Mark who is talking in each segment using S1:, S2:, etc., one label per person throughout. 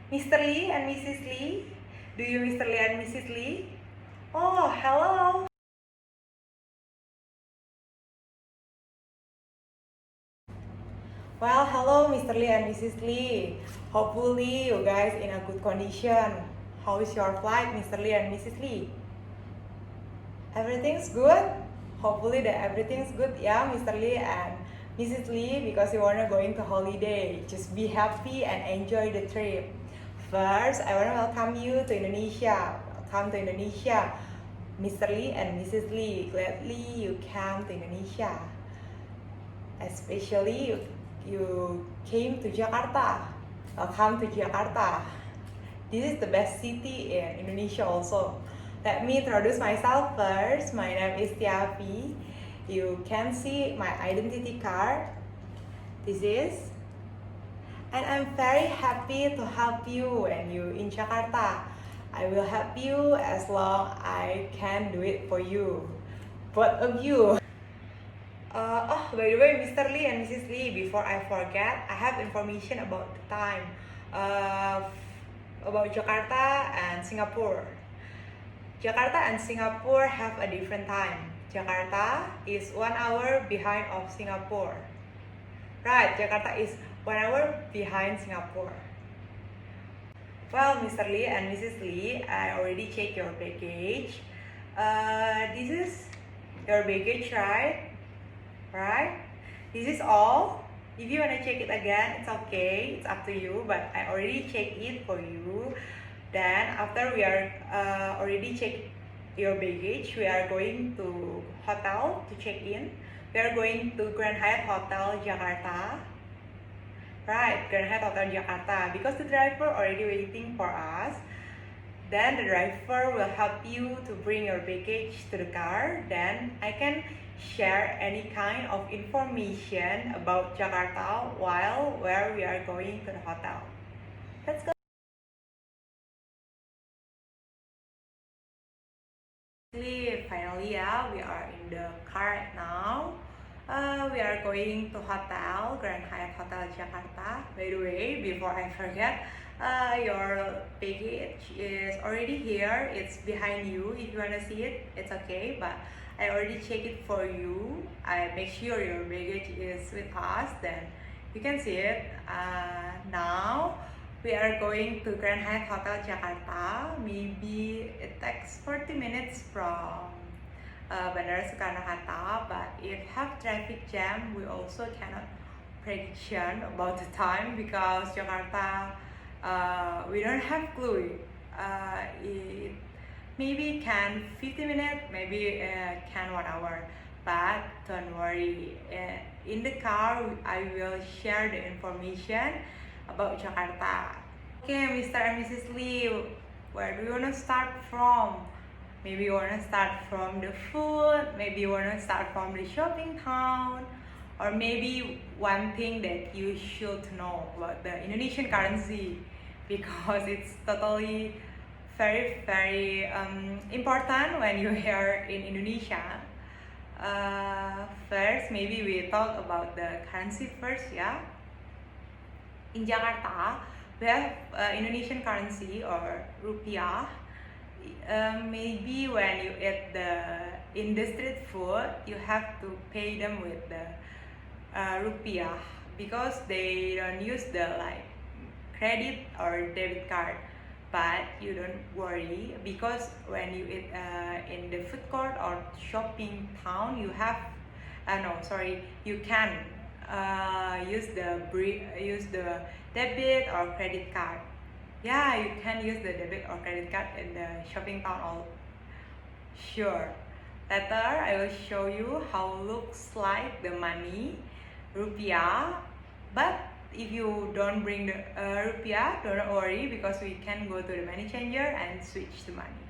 S1: Mr. Lee and Mrs. Lee? Do you Mr. Lee and Mrs. Lee? Oh, hello. Well, hello Mr. Lee and Mrs. Lee. Hopefully you guys in a good condition. How is your flight, Mr. Lee and Mrs. Lee? Everything's good? Hopefully that everything's good, yeah, Mr. Lee and Mrs. Lee, because you wanna going to holiday. Just be happy and enjoy the trip. First, I wanna welcome you to Indonesia. Welcome to Indonesia, Mr. Lee and Mrs. Lee. Gladly you came to Indonesia. Especially you came to Jakarta. Welcome to Jakarta. This is the best city in Indonesia also. Let me introduce myself first. My name is Setiafi. You can see my identity card. This is. And I'm very happy to help you when you in Jakarta. I will help you as long I can do it for you. Both of you. By the way, Mr. Lee and Mrs. Lee, before I forget, I have information about the time. About Jakarta and Singapore. Jakarta and Singapore have a different time. Jakarta is 1 hour behind of Singapore. Right, Jakarta is 1 hour behind Singapore. Well, Mr. Lee and Mrs. Lee, I already checked your baggage. This is your baggage, right? Right? This is all. If you wanna check it again, it's okay. It's up to you. But I already checked it for you. Then after we are already checked your baggage, we are going to hotel to check in. We are going to Grand Hyatt Hotel Jakarta. Right, Grand Hyatt Hotel Jakarta. Because the driver already waiting for us. Then the driver will help you to bring your baggage to the car. Then I can share any kind of information about Jakarta while where we are going to the hotel. Let's go. Finally, yeah, we are in the car right now. We are going to hotel, Grand Hyatt Hotel Jakarta. By the way, before I forget, your baggage is already here. It's behind you. If you wanna see it, it's okay. But I already checked it for you. I make sure your baggage is with us. Then you can see it. Now we are going to Grand Hyatt Hotel Jakarta. Maybe it takes 40 minutes from Bandara Soekarno-Hatta, but if have traffic jam, we also cannot prediction about the time because Jakarta, we don't have clue. It maybe can 50 minutes, maybe can 1 hour, but don't worry. In the car, I will share the information about Jakarta. Okay, Mr. and Mrs. Lee, where do you want to start from? Maybe you want to start from the food, maybe you want to start from the shopping town, or maybe one thing that you should know about the Indonesian currency because it's totally very important when you are in Indonesia. First, maybe we talk about the currency first, yeah. In Jakarta, we have Indonesian currency or rupiah. Maybe when you eat in the street food, you have to pay them with the rupiah because they don't use the like credit or debit card. But you don't worry because when you eat in the food court or shopping town, you have you can use the debit or credit card. Yeah, you can use the debit or credit card in the shopping town. All sure. Later, I will show you how looks like the money, rupiah. But if you don't bring the rupiah, don't worry because we can go to the money changer and switch the money.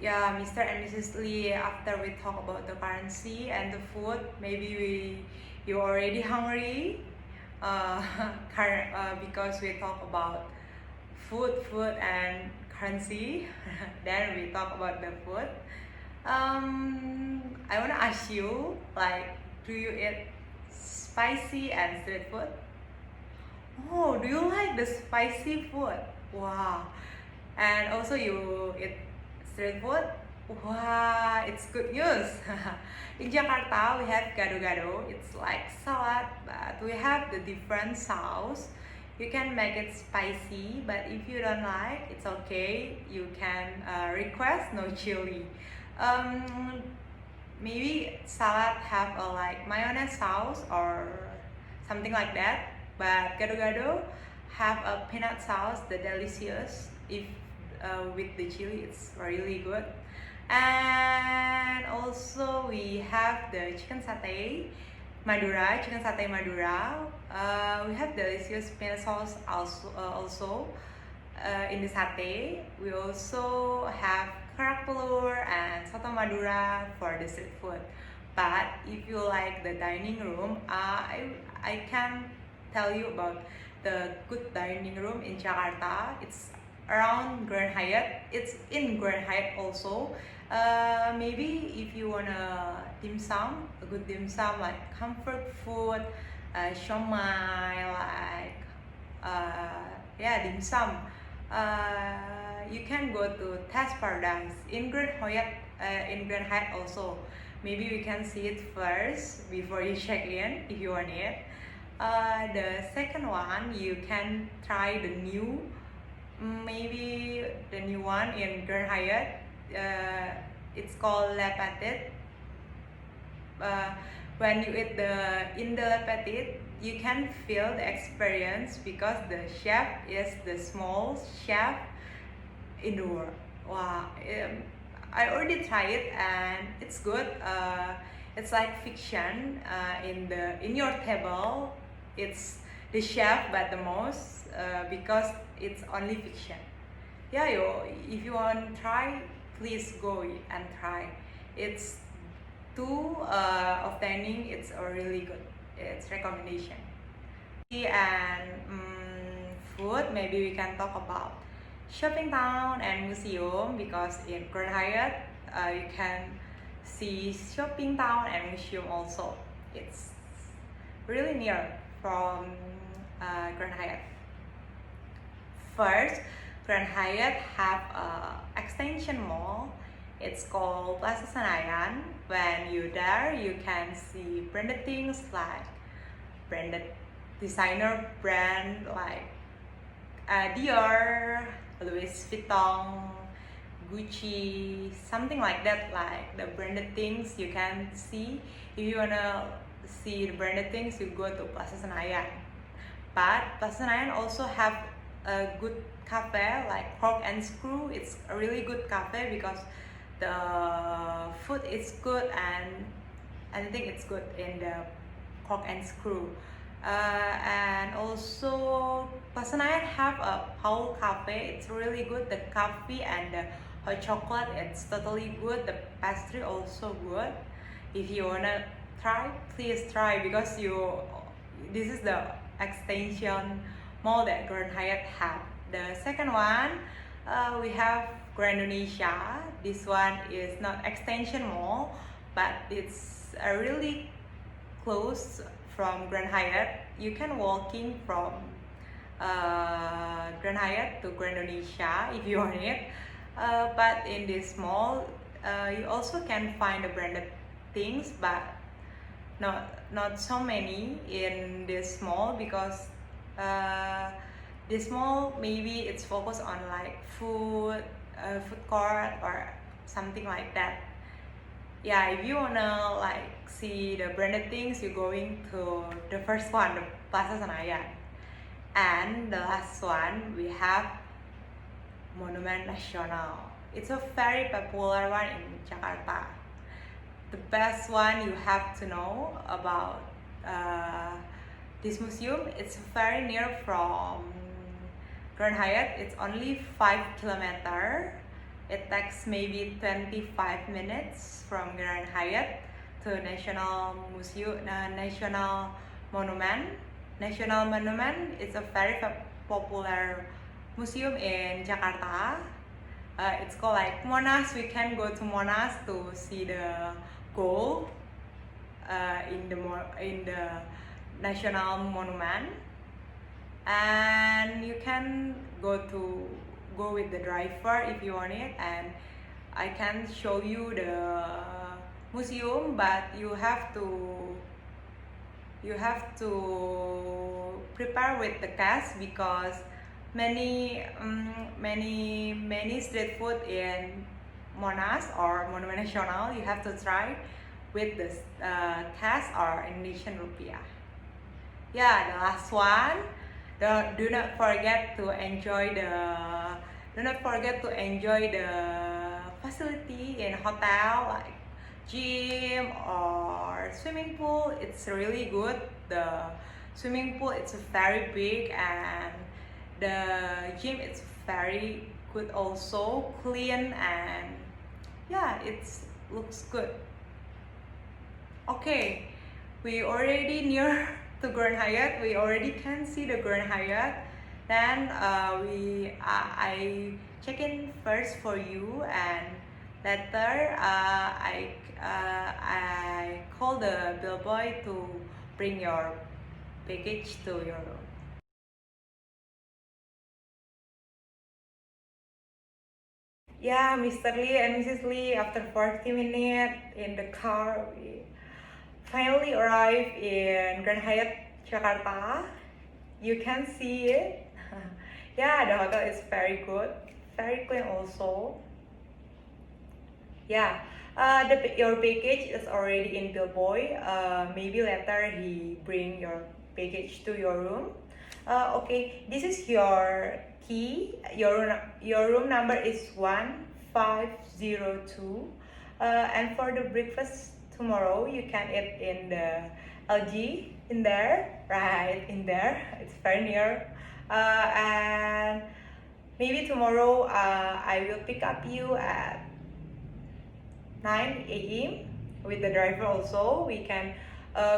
S1: Yeah, Mr. and Mrs. Lee, after we talk about the currency and the food, maybe you already hungry because we talk about food and currency. Then we talk about the food. I want to ask you, like, do you eat spicy and street food? Oh, do you like the spicy food? Wow. And also you eat street food? Wow, it's good news. In Jakarta, we have gado-gado. It's like salad, but we have the different sauce. You can make it spicy, but if you don't like, it's okay. You can request no chili. Um, Maybe salad have a like mayonnaise sauce or something like that, but gado-gado have a peanut sauce, the delicious. If with the chili, it's really good. And also we have the chicken satay Madura, chicken satay Madura. We have delicious peanut sauce also in the satay. We also have kerak telur and soto Madura for the street food. But if you like the dining room, I can tell you about the good dining room in Jakarta. It's around Grand Hyatt. It's in Grand Hyatt also. Maybe if you wanna dim sum, a good dim sum like comfort food, siomai, like dim sum. You can go to Taste Paradise in Grand Hyatt also. Maybe we can see it first before you check in if you want it. The second one, you can try the new, maybe the new one in Grand Hyatt. It's called Le Petit. When you eat in the Le Petit, you can feel the experience because the chef is the small chef in the world. Wow, I already tried it and it's good. It's like fiction. In your table, it's the chef but the most because it's only fiction. Yeah, if you want to try, please go and try. It's two of dining. It's a really good. It's recommendation. And food, maybe we can talk about shopping town and museum because in Grand Hyatt you can see shopping town and museum also. It's really near from Grand Hyatt. First, Grand Hyatt have a extension mall. It's called Plaza Senayan. When you're there, you can see branded things like branded designer brand like Dior, Louis Vuitton, Gucci, something like that. Like the branded things you can see. If you wanna see the branded things, you go to Plaza Senayan. But Plaza Senayan also have a good cafe like Pork and Screw. It's a really good cafe because the food is good and I think it's good in the Pork and Screw. And also Plaza Senayan have a Paul Cafe. It's really good. The coffee and the hot chocolate, it's totally good. The pastry also good. If you wanna try, please try because this is the extension mall that Grand Hyatt have. The second one, we have Grand Indonesia. This one is not extension mall, but it's a really close from Grand Hyatt. You can walking from Grand Hyatt to Grand Indonesia if you want it. But in this mall, you also can find the branded things, but not so many in this mall because this mall maybe it's focused on like food court or something like that. Yeah, if you wanna like see the branded things, you're going to the first one, the Plaza Senayan. And the last one, we have Monument Nasional. It's a very popular one in Jakarta. The best one you have to know about this museum, it's very near from Grand Hyatt. It's only 5 kilometers. It takes maybe 25 minutes from Grand Hyatt to National Monument. National Monument is a very popular museum in Jakarta. It's called like Monas. We can go to Monas to see the gold in the National Monument. and you can go with the driver if you want it, and I can show you the museum, but you have to prepare with the cash, because many street food in Monas or Monument Nasional you have to try with the cash or Indonesian rupiah. Yeah, the last one. Do not forget to enjoy the facility in hotel, like gym or swimming pool. It's really good. The swimming pool it's very big, and the gym it's very good also, clean, and yeah, it looks good. Okay, we already near to Grand Hyatt. We already can see the Grand Hyatt. Then I check in first for you, and later I call the bellboy to bring your baggage to your room. Yeah, Mr. Lee and Mrs. Lee, after 40 minutes in the car, we finally arrived in Grand Hyatt Jakarta. You can see it. Yeah, the hotel is very good, very clean also. Yeah, your package is already in bellboy. Maybe later he bring your package to your room. Okay, this is your key. Your room number is 1502. And for the breakfast tomorrow, you can eat in the LG in there, right in there. It's very near. And maybe tomorrow I will pick up you at 9 a.m. with the driver also. We can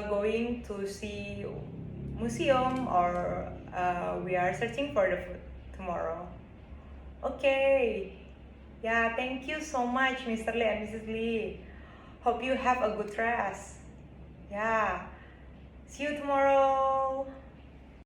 S1: going to see museum, or we are searching for the food tomorrow. Okay. Yeah, thank you so much, Mr. Lee and Mrs. Lee. Hope you have a good rest. Yeah. See you tomorrow.